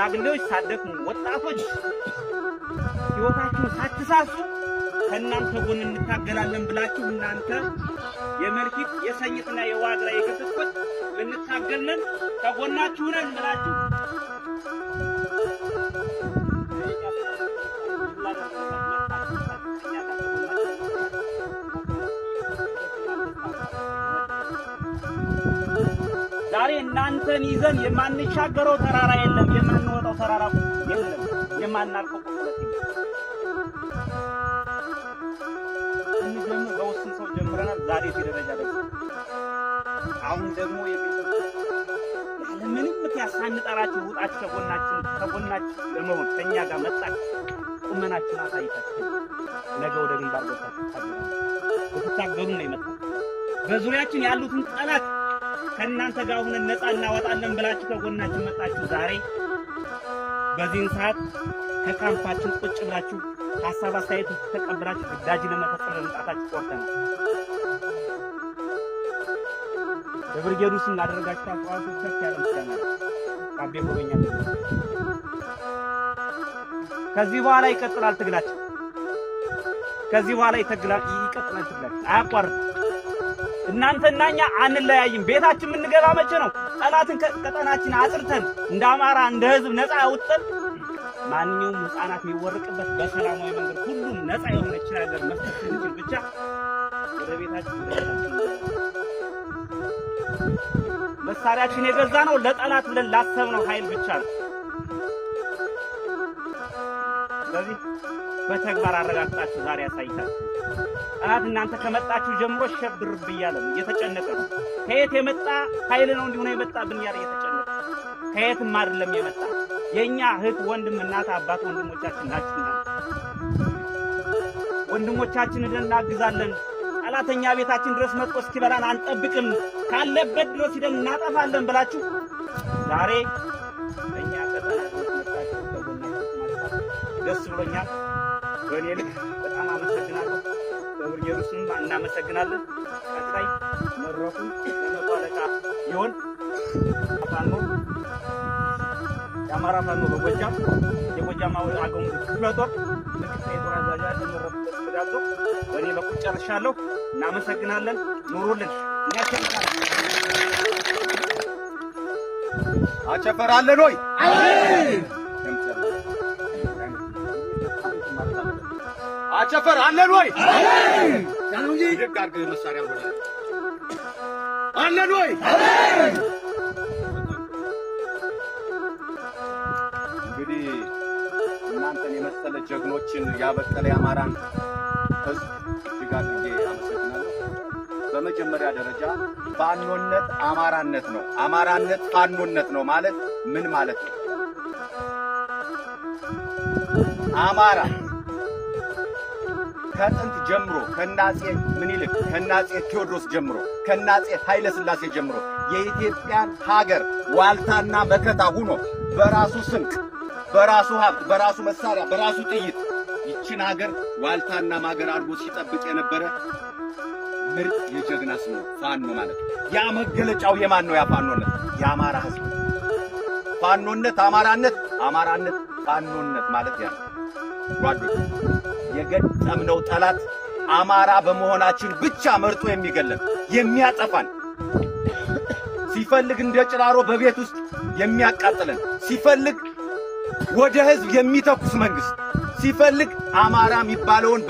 ሽማግሌዎች ሳትደክሙ ወጣቶች ሕይወታችሁን ሳትሳሱ ከእናንተ ጎን እንታገላለን ብላችሁ እናንተ የመልኪት የሰኝትና የዋግራ የክትክት ልንታገለን ከጎናችሁ ነን ብላችሁ ዛሬ እናንተን ይዘን የማንሻገረው ተራራ የለም፣ የማንወጣው ተራራ የለም፣ የማናልፈው ቁልቁለት የለም። በውስን ሰው ጀምረናል። ዛሬ ደረጃ ደርሰናል። አሁን ደግሞ ያለምንም ምክንያት ሳንጠራችሁ ውጣችሁ ከጎናችን ለመሆን ከእኛ ጋር መጣችሁ ቁመናችሁን አሳይታችሁ ነገ ወደ ግንባር ልትታገሉ ነው የመጣው። በዙሪያችን ያሉትን ጠላት ከእናንተ ጋር ሆነን ነፃ እናወጣለን ብላችሁ ከጎናችን መጣችሁ። ዛሬ በዚህን ሰዓት ከካምፓችን ቁጭ ብላችሁ ሀሳብ አስተያየት ተቀብላችሁ ግዳጅ ለመፈጸም መምጣታችሁ ቆርጠናል። በብርጌዱ ስም ላደረጋችሁ አስተዋጽኦ ከፍ ያለ ምስጋና አቤ ጎበኛ። ከዚህ በኋላ ይቀጥላል ትግላችን። ከዚህ በኋላ ይቀጥላል ትግላችን፣ አያቋርጥም። እናንተና እኛ አንለያይም። ቤታችን የምንገባ መቼ ነው? ጠላትን ከቀጠናችን አጥርተን እንደ አማራ እንደ ሕዝብ ነፃ ያውጥተን ማንኛውም ሕፃናት የሚወርቅበት በሰላማዊ መንገድ ሁሉም ነፃ የሆነች ሀገር መስጠት እንችል ብቻ ወደ ቤታችን መሳሪያችን የገዛ ነው ለጠላት ብለን ላሰብነው ኃይል ብቻ ነው። ስለዚህ በተግባር አረጋግጣችሁ ዛሬ ያሳይታችሁ። ጠላት እናንተ ከመጣችሁ ጀምሮ ሸብ ድርብ እያለ ነው፣ እየተጨነቀ ነው። ከየት የመጣ ኃይል ነው እንዲሁ ነው የመጣብን እያለ እየተጨነቀ ከየትም አይደለም የመጣ የኛ እህት ወንድም እናት አባት ወንድሞቻችን ናችሁ። ወንድሞቻችንን እናግዛለን። ጠላተኛ ቤታችን ድረስ መጥቶ እስኪበላን አንጠብቅም፣ ካለበት ድረስ ሂደን እናጠፋለን ብላችሁ ዛሬ እኛ ከጠላት መጣችሁ ከጎናችሁ ደስ ብሎኛል። በእኔ ልክ በጣም አመሰግናለሁ። በብርጌዱ ስም እናመሰግናለን። ቀጣይ መድረኩን ለመቶ አለቃ ይሆን ፋኖ የአማራ ፋኖ በጎጃም የጎጃም አገው ክፍለ ጦር ምክትል የጦር አዛዥ ለመረፍበት ተጋብዞ በእኔ በኩል ጨርሻለሁ። እናመሰግናለን። ኑሩልን። አጨፈራለን ወይ? አጨፈር አለን ወይ? ዳንጂ ደግ አድርገህ መሳሪያ ወደ አለን ወይ? እንግዲህ እናንተን የመሰለ ጀግኖችን ያበቀለ የአማራን ሕዝብ እጅግ አድርጌ አመሰግናለሁ። በመጀመሪያ ደረጃ ፋኖነት አማራነት ነው። አማራነት ፋኖነት ነው ማለት ምን ማለት ነው? አማራ ከጥንት ጀምሮ ከናጼ ምኒልክ ከናጼ ቴዎድሮስ ጀምሮ ከናጼ ኃይለ ሥላሴ ጀምሮ የኢትዮጵያን ሀገር ዋልታና መከታ ሆኖ በራሱ ስንቅ፣ በራሱ ሀብት፣ በራሱ መሳሪያ፣ በራሱ ጥይት ይችን ሀገር ዋልታና ማገር አድርጎ ሲጠብቅ የነበረ ምርጥ የጀግና ስም ነው ፋኖ ማለት። ያ መገለጫው የማን ነው? ያ ፋኖነት የአማራ ሕዝብ። ፋኖነት አማራነት፣ አማራነት ፋኖነት ማለት ያ ጓዶች የገጠምነው ጠላት አማራ በመሆናችን ብቻ መርጦ የሚገለን የሚያጠፋን፣ ሲፈልግ እንደ ጭራሮ በቤት ውስጥ የሚያቃጥለን፣ ሲፈልግ ወደ ሕዝብ የሚተኩስ መንግስት፣ ሲፈልግ አማራ የሚባለውን